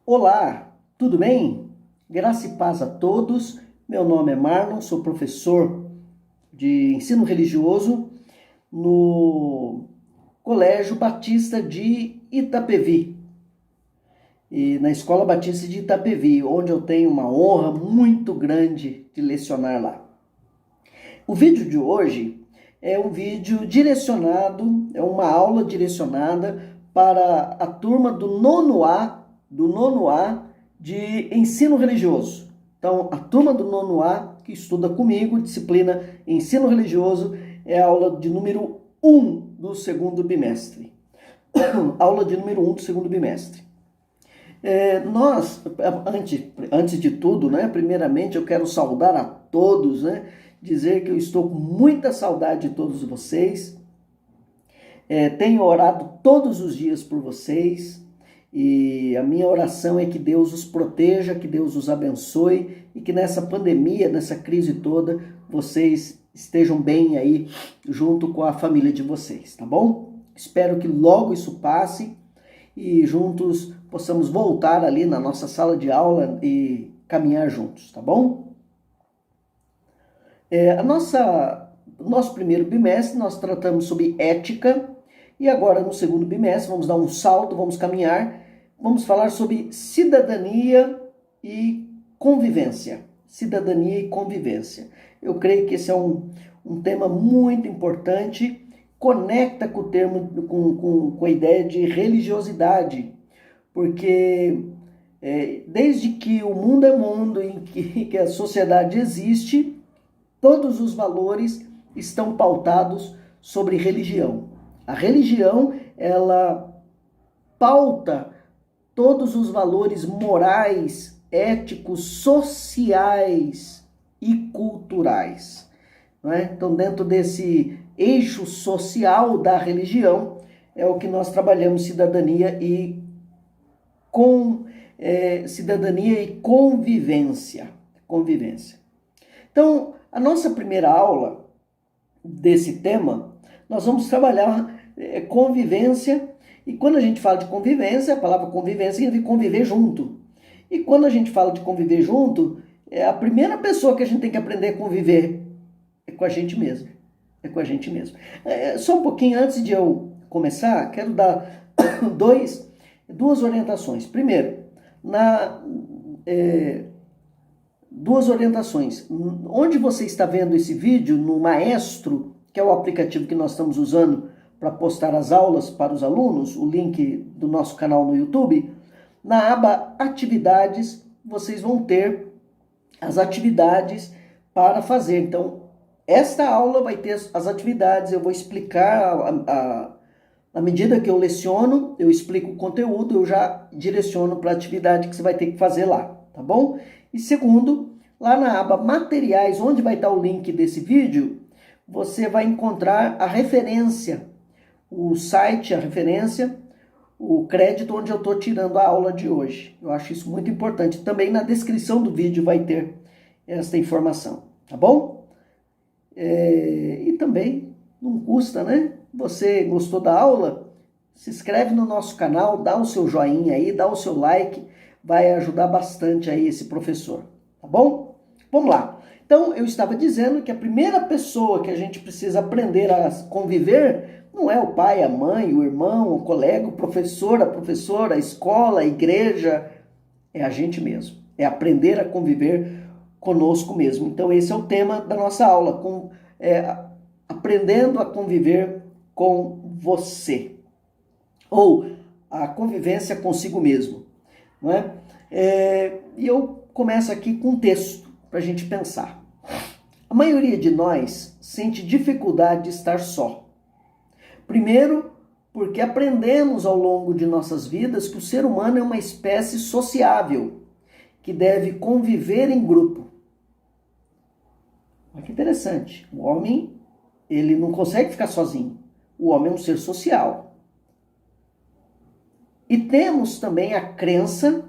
Olá, tudo bem? Graça e paz a todos. Meu nome é Marlon, sou professor de ensino religioso no Colégio Batista de Itapevi, e na Escola Batista de Itapevi, onde eu tenho uma honra muito grande de lecionar lá. O vídeo de hoje é um vídeo direcionado, é uma aula direcionada para a turma do nono A de ensino religioso. Então, a turma do nono A que estuda comigo, disciplina ensino religioso, é a aula de número 1 do segundo bimestre. Aula de número 1 do segundo bimestre. Antes de tudo, primeiramente eu quero saudar a todos, dizer que eu estou com muita saudade de todos vocês. Tenho orado todos os dias por vocês e a minha oração é que Deus os proteja, que Deus os abençoe e que nessa pandemia, nessa crise toda, vocês estejam bem aí junto com a família de vocês, tá bom? Espero que logo isso passe e juntos possamos voltar ali na nossa sala de aula e caminhar juntos, tá bom? Nosso primeiro bimestre nós tratamos sobre ética e agora no segundo bimestre vamos dar um salto, vamos caminhar, vamos falar sobre cidadania e convivência. Cidadania e convivência. Eu creio que esse é um tema muito importante, conecta com o termo, com a ideia de religiosidade, porque desde que o mundo é mundo, em que a sociedade existe, todos os valores estão pautados sobre religião. A religião, ela pauta todos os valores morais, éticos, sociais e culturais. Não é? Então, dentro desse eixo social da religião, é o que nós trabalhamos cidadania e convivência. Então, a nossa primeira aula desse tema, nós vamos trabalhar convivência, e quando a gente fala de convivência, a palavra convivência significa conviver junto. E quando a gente fala de conviver junto, a primeira pessoa que a gente tem que aprender a conviver é com a gente mesmo. É com a gente mesmo. Só um pouquinho antes de eu começar, quero dar duas orientações. Primeiro, duas orientações. Onde você está vendo esse vídeo, no Maestro, que é o aplicativo que nós estamos usando para postar as aulas para os alunos, o link do nosso canal no YouTube, na aba Atividades, vocês vão ter as atividades para fazer. Então, esta aula vai ter as atividades, eu vou explicar à medida que eu leciono, eu explico o conteúdo, eu já direciono para a atividade que você vai ter que fazer lá, tá bom? E segundo, lá na aba Materiais, onde vai estar o link desse vídeo, você vai encontrar a referência, o site, a referência, o crédito onde eu estou tirando a aula de hoje. Eu acho isso muito importante. Também na descrição do vídeo vai ter esta informação, tá bom? E também não custa, né? Você gostou da aula? Se inscreve no nosso canal, dá o seu joinha aí, dá o seu like, vai ajudar bastante aí esse professor, tá bom? Vamos lá. Então, eu estava dizendo que a primeira pessoa que a gente precisa aprender a conviver não é o pai, a mãe, o irmão, o colega, o professor, a professora, a escola, a igreja, é a gente mesmo. É aprender a conviver conosco mesmo. Então, esse é o tema da nossa aula, aprendendo a conviver com você. Ou a convivência consigo mesmo. Não é? E eu começo aqui com um texto para a gente pensar. A maioria de nós sente dificuldade de estar só. Primeiro, porque aprendemos ao longo de nossas vidas que o ser humano é uma espécie sociável, que deve conviver em grupo. Olha que interessante. O homem, ele não consegue ficar sozinho. O homem é um ser social. E temos também a crença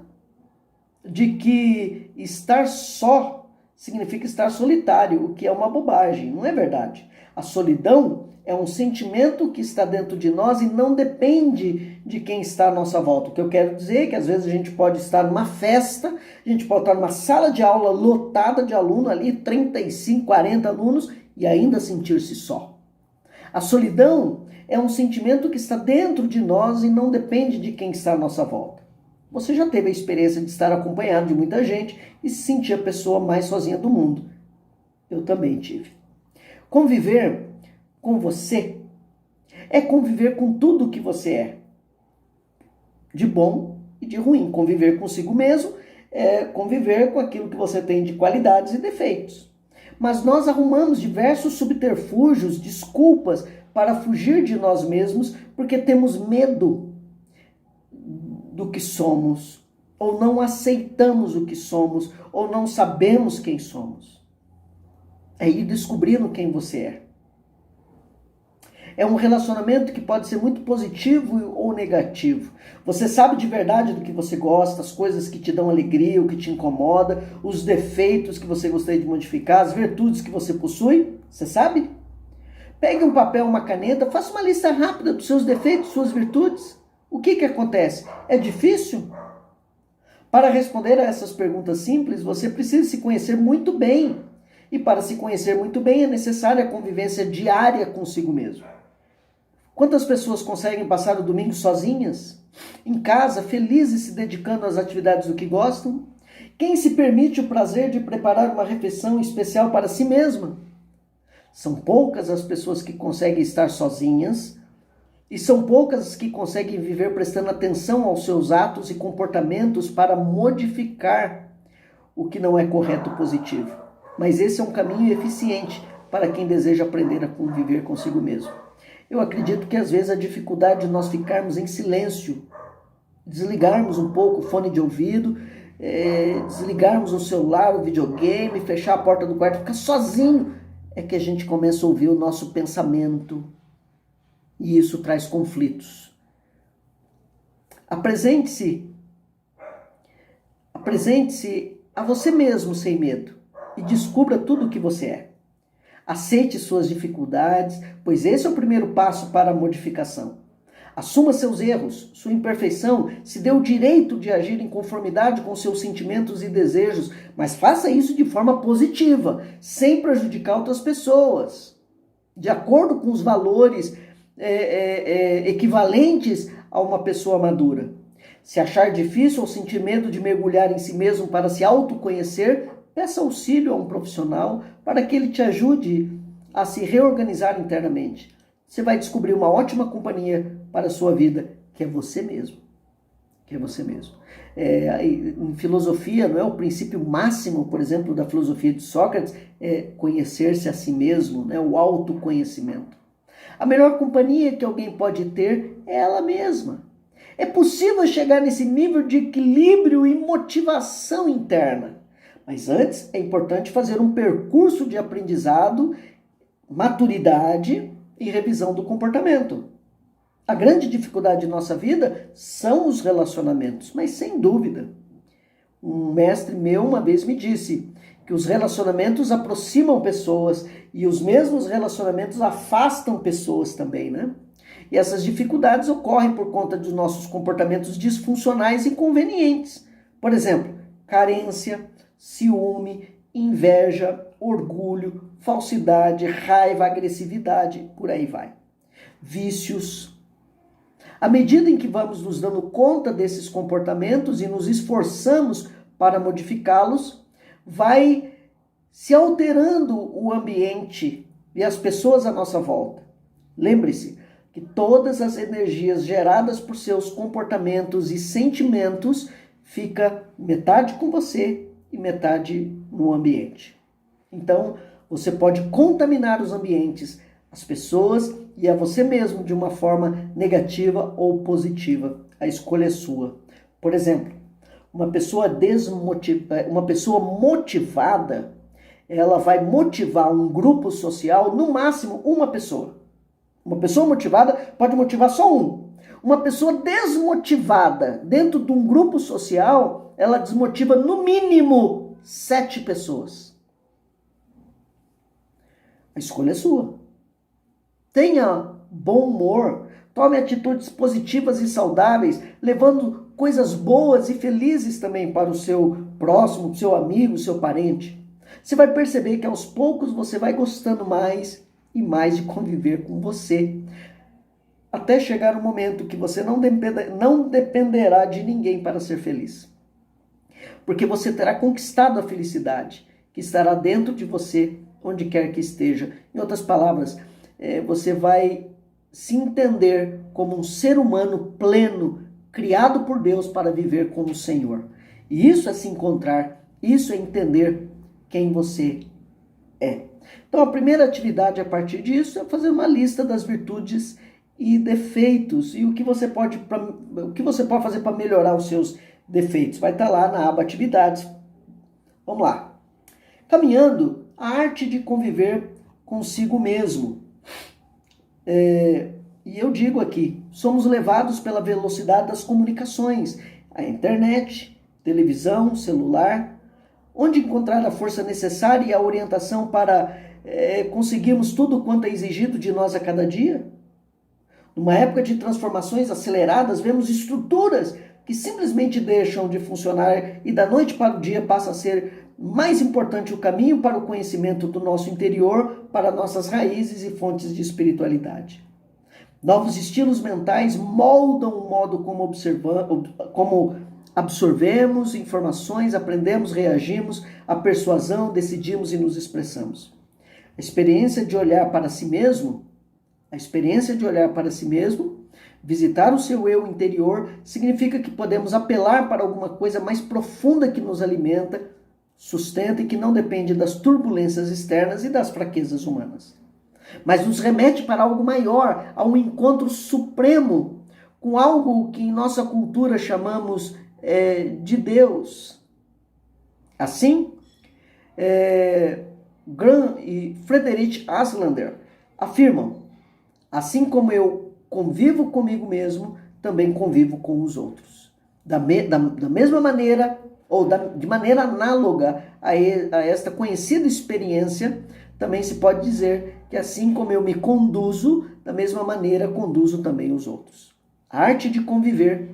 de que estar só significa estar solitário, o que é uma bobagem, não é verdade. A solidão é um sentimento que está dentro de nós e não depende de quem está à nossa volta. O que eu quero dizer é que às vezes a gente pode estar numa festa, a gente pode estar numa sala de aula lotada de aluno ali, 35, 40 alunos, e ainda sentir-se só. A solidão é um sentimento que está dentro de nós e não depende de quem está à nossa volta. Você já teve a experiência de estar acompanhado de muita gente e se sentir a pessoa mais sozinha do mundo. Eu também tive. Conviver com você é conviver com tudo que você é, de bom e de ruim. Conviver consigo mesmo é conviver com aquilo que você tem de qualidades e defeitos. Mas nós arrumamos diversos subterfúgios, desculpas para fugir de nós mesmos porque temos medo do que somos, ou não aceitamos o que somos, ou não sabemos quem somos. É ir descobrindo quem você é. É um relacionamento que pode ser muito positivo ou negativo. Você sabe de verdade do que você gosta, as coisas que te dão alegria, o que te incomoda, os defeitos que você gostaria de modificar, as virtudes que você possui? Você sabe? Pegue um papel, uma caneta, faça uma lista rápida dos seus defeitos, suas virtudes. O que acontece? É difícil? Para responder a essas perguntas simples, você precisa se conhecer muito bem. E para se conhecer muito bem, é necessária a convivência diária consigo mesmo. Quantas pessoas conseguem passar o domingo sozinhas, em casa, felizes, se dedicando às atividades do que gostam? Quem se permite o prazer de preparar uma refeição especial para si mesma? São poucas as pessoas que conseguem estar sozinhas e são poucas as que conseguem viver prestando atenção aos seus atos e comportamentos para modificar o que não é correto ou positivo. Mas esse é um caminho eficiente para quem deseja aprender a conviver consigo mesmo. Eu acredito que às vezes a dificuldade de nós ficarmos em silêncio, desligarmos um pouco o fone de ouvido, desligarmos o celular, o videogame, fechar a porta do quarto, ficar sozinho, é que a gente começa a ouvir o nosso pensamento e isso traz conflitos. Apresente-se a você mesmo sem medo e descubra tudo o que você é. Aceite suas dificuldades, pois esse é o primeiro passo para a modificação. Assuma seus erros, sua imperfeição, se dê o direito de agir em conformidade com seus sentimentos e desejos, mas faça isso de forma positiva, sem prejudicar outras pessoas, de acordo com os valores equivalentes a uma pessoa madura. Se achar difícil ou sentir medo de mergulhar em si mesmo para se autoconhecer, peça auxílio a um profissional para que ele te ajude a se reorganizar internamente. Você vai descobrir uma ótima companhia para a sua vida, que é você mesmo. Em filosofia, não é o princípio máximo, por exemplo, da filosofia de Sócrates, é conhecer-se a si mesmo, né? O autoconhecimento. A melhor companhia que alguém pode ter é ela mesma. É possível chegar nesse nível de equilíbrio e motivação interna. Mas antes é importante fazer um percurso de aprendizado, maturidade e revisão do comportamento. A grande dificuldade de nossa vida são os relacionamentos, mas sem dúvida. Um mestre meu uma vez me disse que os relacionamentos aproximam pessoas e os mesmos relacionamentos afastam pessoas também, né? E essas dificuldades ocorrem por conta dos nossos comportamentos disfuncionais e inconvenientes. Por exemplo, carência, ciúme, inveja, orgulho, falsidade, raiva, agressividade, por aí vai. Vícios. À medida em que vamos nos dando conta desses comportamentos e nos esforçamos para modificá-los, vai se alterando o ambiente e as pessoas à nossa volta. Lembre-se que todas as energias geradas por seus comportamentos e sentimentos fica metade com você e metade no ambiente. Então, você pode contaminar os ambientes, as pessoas e a você mesmo de uma forma negativa ou positiva. A escolha é sua. Por exemplo, uma pessoa motivada, ela vai motivar um grupo social, no máximo uma pessoa. Uma pessoa motivada pode motivar só um. Uma pessoa desmotivada dentro de um grupo social, ela desmotiva no mínimo 7 pessoas. A escolha é sua. Tenha bom humor, tome atitudes positivas e saudáveis, levando coisas boas e felizes também para o seu próximo, seu amigo, seu parente. Você vai perceber que aos poucos você vai gostando mais e mais de conviver com você. Até chegar o momento que você não dependerá de ninguém para ser feliz. Porque você terá conquistado a felicidade, que estará dentro de você, onde quer que esteja. Em outras palavras, você vai se entender como um ser humano pleno, criado por Deus para viver com o Senhor. E isso é se encontrar, isso é entender quem você é. Então a primeira atividade a partir disso é fazer uma lista das virtudes e defeitos e o que você pode fazer para melhorar os seus defeitos. Vai estar lá na aba atividades. Vamos lá. Caminhando, a arte de conviver consigo mesmo. E eu digo aqui, somos levados pela velocidade das comunicações, a internet, televisão, celular, onde encontrar a força necessária e a orientação para conseguirmos tudo quanto é exigido de nós a cada dia? Numa época de transformações aceleradas, vemos estruturas que simplesmente deixam de funcionar e da noite para o dia passa a ser mais importante o caminho para o conhecimento do nosso interior, para nossas raízes e fontes de espiritualidade. Novos estilos mentais moldam o modo como absorvemos informações, aprendemos, reagimos à persuasão, decidimos e nos expressamos. A experiência de olhar para si mesmo, visitar o seu eu interior, significa que podemos apelar para alguma coisa mais profunda que nos alimenta, sustenta e que não depende das turbulências externas e das fraquezas humanas. Mas nos remete para algo maior, a um encontro supremo com algo que em nossa cultura chamamos de Deus. Assim, Graham e Friedrich Aslander afirmam: assim como eu convivo comigo mesmo, também convivo com os outros. Da mesma maneira, ou de maneira análoga a esta conhecida experiência, também se pode dizer que assim como eu me conduzo, da mesma maneira conduzo também os outros. A arte de conviver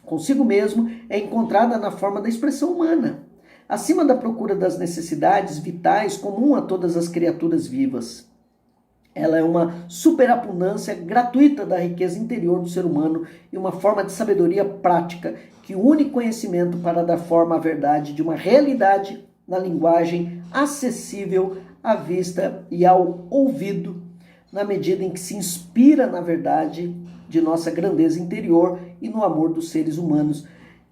consigo mesmo é encontrada na forma da expressão humana, acima da procura das necessidades vitais comum a todas as criaturas vivas. Ela é uma superabundância gratuita da riqueza interior do ser humano e uma forma de sabedoria prática que une conhecimento para dar forma à verdade de uma realidade na linguagem acessível à vista e ao ouvido, na medida em que se inspira na verdade de nossa grandeza interior e no amor dos seres humanos,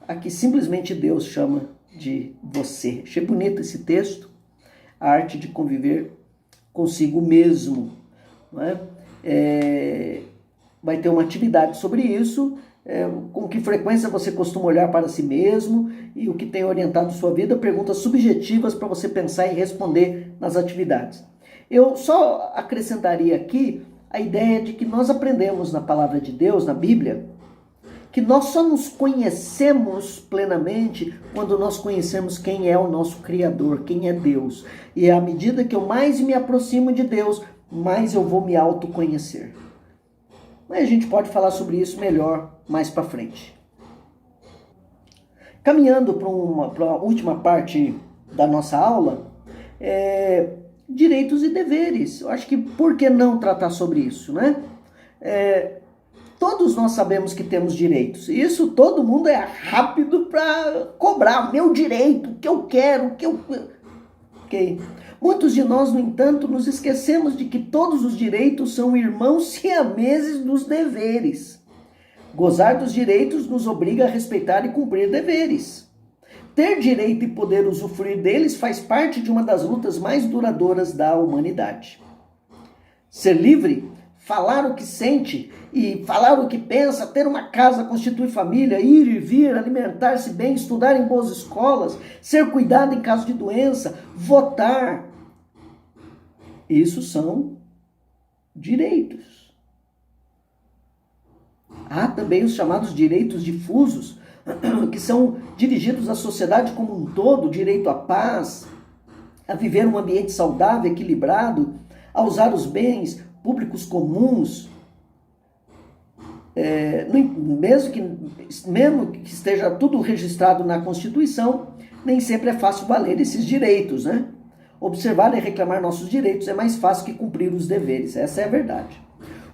a que simplesmente Deus chama de você. Achei bonito esse texto, a arte de conviver consigo mesmo. Não é? Vai ter uma atividade sobre isso, com que frequência você costuma olhar para si mesmo e o que tem orientado sua vida, perguntas subjetivas para você pensar e responder nas atividades. Eu só acrescentaria aqui a ideia de que nós aprendemos na palavra de Deus, na Bíblia, que nós só nos conhecemos plenamente quando nós conhecemos quem é o nosso Criador, quem é Deus. E à medida que eu mais me aproximo de Deus, mais eu vou me autoconhecer. Mas a gente pode falar sobre isso melhor mais para frente. Caminhando para a última parte da nossa aula, direitos e deveres. Eu acho que por que não tratar sobre isso, né? Todos nós sabemos que temos direitos. E isso todo mundo é rápido para cobrar. Meu direito, o que eu quero, o que eu... Ok. Muitos de nós, no entanto, nos esquecemos de que todos os direitos são irmãos siameses dos deveres. Gozar dos direitos nos obriga a respeitar e cumprir deveres. Ter direito e poder usufruir deles faz parte de uma das lutas mais duradouras da humanidade. Ser livre, falar o que sente e falar o que pensa, ter uma casa, constituir família, ir e vir, alimentar-se bem, estudar em boas escolas, ser cuidado em caso de doença, votar. Isso são direitos. Há também os chamados direitos difusos, que são dirigidos à sociedade como um todo: direito à paz, a viver um ambiente saudável, equilibrado, a usar os bens públicos comuns, mesmo que esteja tudo registrado na Constituição, nem sempre é fácil valer esses direitos, né? Observar e reclamar nossos direitos é mais fácil que cumprir os deveres, essa é a verdade.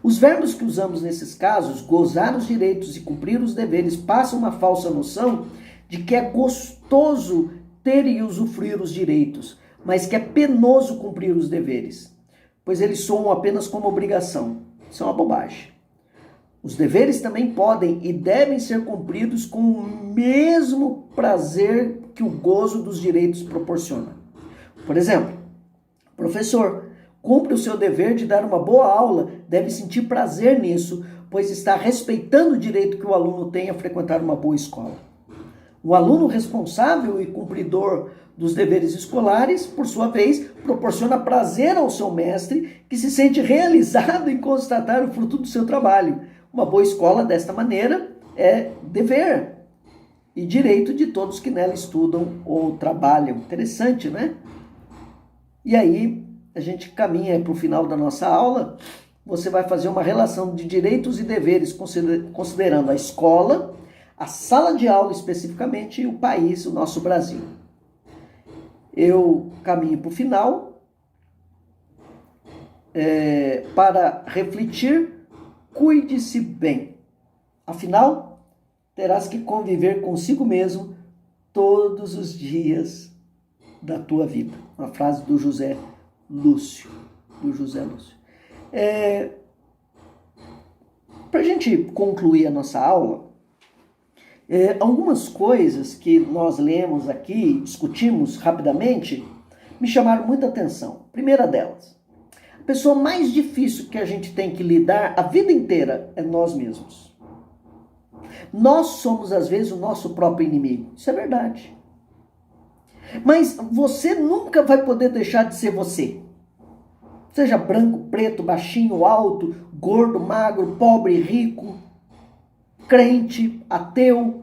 Os verbos que usamos nesses casos, gozar os direitos e cumprir os deveres, passam uma falsa noção de que é gostoso ter e usufruir os direitos, mas que é penoso cumprir os deveres, pois eles soam apenas como obrigação. Isso é uma bobagem. Os deveres também podem e devem ser cumpridos com o mesmo prazer que o gozo dos direitos proporciona. Por exemplo, professor, cumpre o seu dever de dar uma boa aula, deve sentir prazer nisso, pois está respeitando o direito que o aluno tem a frequentar uma boa escola. O aluno responsável e cumpridor dos deveres escolares, por sua vez, proporciona prazer ao seu mestre, que se sente realizado em constatar o fruto do seu trabalho. Uma boa escola, desta maneira, é dever e direito de todos que nela estudam ou trabalham. Interessante, né? E aí, a gente caminha para o final da nossa aula. Você vai fazer uma relação de direitos e deveres, considerando a escola, a sala de aula especificamente e o país, o nosso Brasil. Eu caminho para o final para refletir. Cuide-se bem. Afinal, terás que conviver consigo mesmo todos os dias da tua vida. Uma frase do José Lúcio. Para a gente concluir a nossa aula, algumas coisas que nós lemos aqui, discutimos rapidamente, me chamaram muita atenção. Primeira delas, a pessoa mais difícil que a gente tem que lidar a vida inteira é nós mesmos. Nós somos, às vezes, o nosso próprio inimigo. Isso é verdade. Mas você nunca vai poder deixar de ser você. Seja branco, preto, baixinho, alto, gordo, magro, pobre, rico, crente, ateu.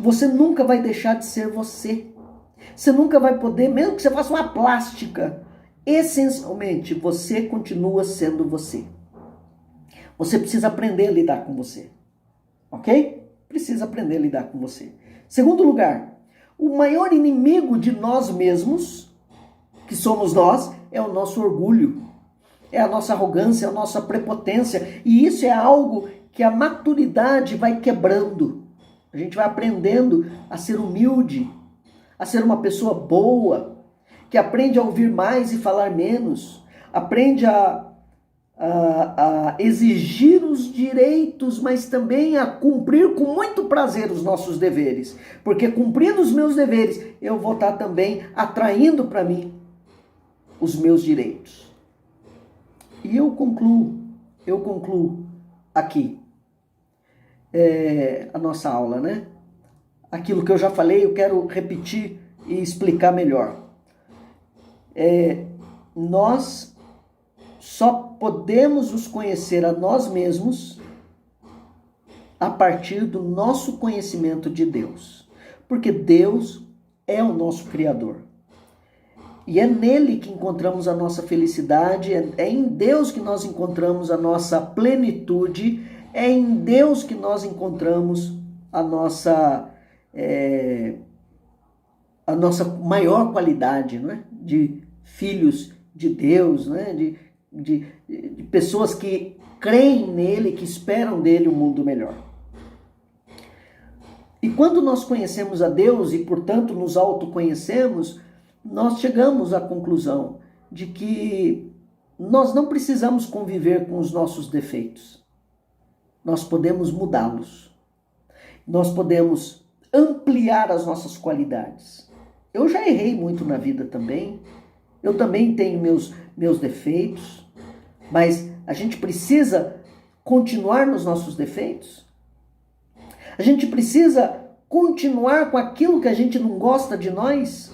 Você nunca vai deixar de ser você. Você nunca vai poder, mesmo que você faça uma plástica, essencialmente você continua sendo você. Você precisa aprender a lidar com você. Ok? Precisa aprender a lidar com você. Segundo lugar, o maior inimigo de nós mesmos, que somos nós, é o nosso orgulho. É a nossa arrogância, é a nossa prepotência. E isso é algo que a maturidade vai quebrando. A gente vai aprendendo a ser humilde, a ser uma pessoa boa, que aprende a ouvir mais e falar menos, aprende a exigir os direitos, mas também a cumprir com muito prazer os nossos deveres. Porque cumprindo os meus deveres, eu vou estar também atraindo para mim os meus direitos. E eu concluo aqui a nossa aula, né? Aquilo que eu já falei, eu quero repetir e explicar melhor. Nós só podemos nos conhecer a nós mesmos a partir do nosso conhecimento de Deus. Porque Deus é o nosso Criador. E é nele que encontramos a nossa felicidade, é em Deus que nós encontramos a nossa plenitude, é em Deus que nós encontramos a nossa maior qualidade, não é? De filhos de Deus, né? De pessoas que creem nele, que esperam dele um mundo melhor. E quando nós conhecemos a Deus e, portanto, nos autoconhecemos, nós chegamos à conclusão de que nós não precisamos conviver com os nossos defeitos. Nós podemos mudá-los. Nós podemos ampliar as nossas qualidades. Eu já errei muito na vida também. Eu também tenho meus defeitos. Mas a gente precisa continuar nos nossos defeitos. A gente precisa continuar com aquilo que a gente não gosta de nós.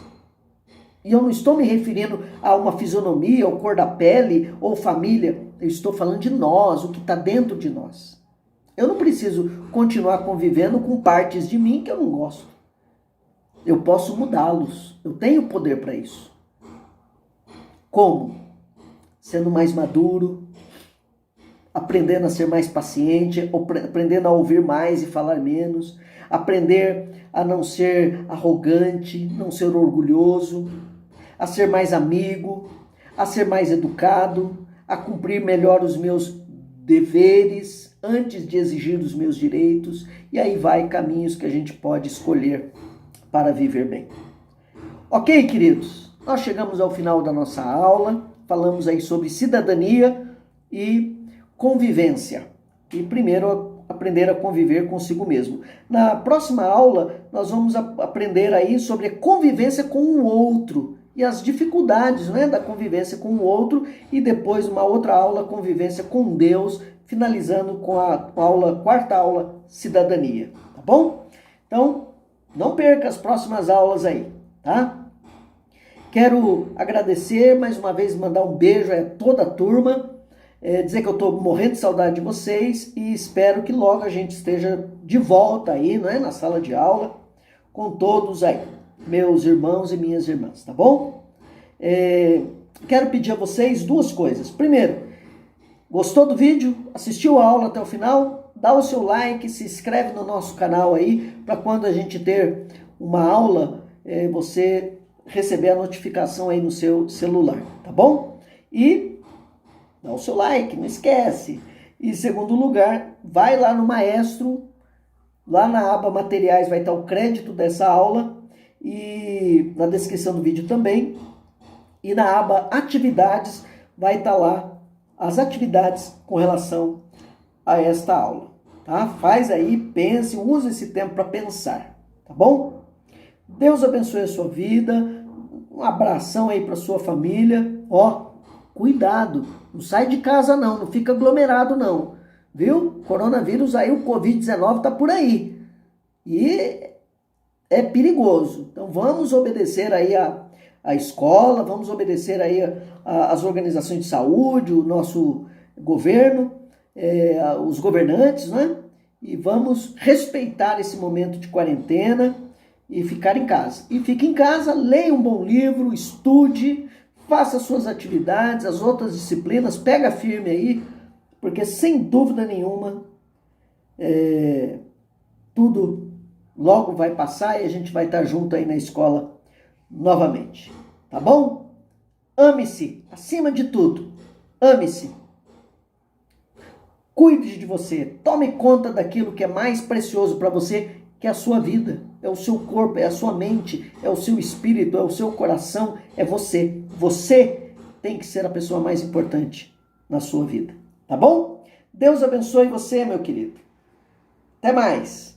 E eu não estou me referindo a uma fisionomia, ou cor da pele, ou família. Eu estou falando de nós, o que está dentro de nós. Eu não preciso continuar convivendo com partes de mim que eu não gosto. Eu posso mudá-los. Eu tenho poder para isso. Como? Sendo mais maduro, aprendendo a ser mais paciente, aprendendo a ouvir mais e falar menos, aprender a não ser arrogante, não ser orgulhoso, a ser mais amigo, a ser mais educado, a cumprir melhor os meus deveres antes de exigir os meus direitos, e aí vai caminhos que a gente pode escolher para viver bem. Ok, queridos? Nós chegamos ao final da nossa aula, falamos aí sobre cidadania e convivência. E primeiro, aprender a conviver consigo mesmo. Na próxima aula, nós vamos aprender aí sobre a convivência com o outro e as dificuldades, né, da convivência com o outro, e depois uma outra aula, convivência com Deus, finalizando com a quarta aula, cidadania, tá bom? Então, não perca as próximas aulas aí, tá? Quero agradecer mais uma vez, mandar um beijo a toda a turma, dizer que eu estou morrendo de saudade de vocês e espero que logo a gente esteja de volta aí, né, na sala de aula, com todos aí, meus irmãos e minhas irmãs, tá bom? Quero pedir a vocês duas coisas. Primeiro, gostou do vídeo? Assistiu a aula até o final? Dá o seu like, se inscreve no nosso canal aí, para quando a gente ter uma aula, você receber a notificação aí no seu celular, tá bom? E dá o seu like, não esquece. E em segundo lugar, vai lá no Maestro, lá na aba materiais vai estar o crédito dessa aula e na descrição do vídeo também. E na aba atividades vai estar lá as atividades com relação a esta aula, tá? Faz aí, pense, use esse tempo para pensar, tá bom? Deus abençoe a sua vida, um abração aí para sua família, ó, cuidado, não sai de casa não fica aglomerado não, viu? Coronavírus aí, o Covid-19 tá por aí, e é perigoso, então vamos obedecer aí a escola, vamos obedecer aí as organizações de saúde, o nosso governo, os governantes, né? E vamos respeitar esse momento de quarentena e ficar em casa. E fique em casa, leia um bom livro, estude, faça suas atividades, as outras disciplinas, pega firme aí, porque sem dúvida nenhuma, tudo logo vai passar e a gente vai estar junto aí na escola novamente, tá bom? Ame-se, acima de tudo, ame-se. Cuide de você, tome conta daquilo que é mais precioso para você, que é a sua vida, é o seu corpo, é a sua mente, é o seu espírito, é o seu coração, é você. Você tem que ser a pessoa mais importante na sua vida, tá bom? Deus abençoe você, meu querido. Até mais!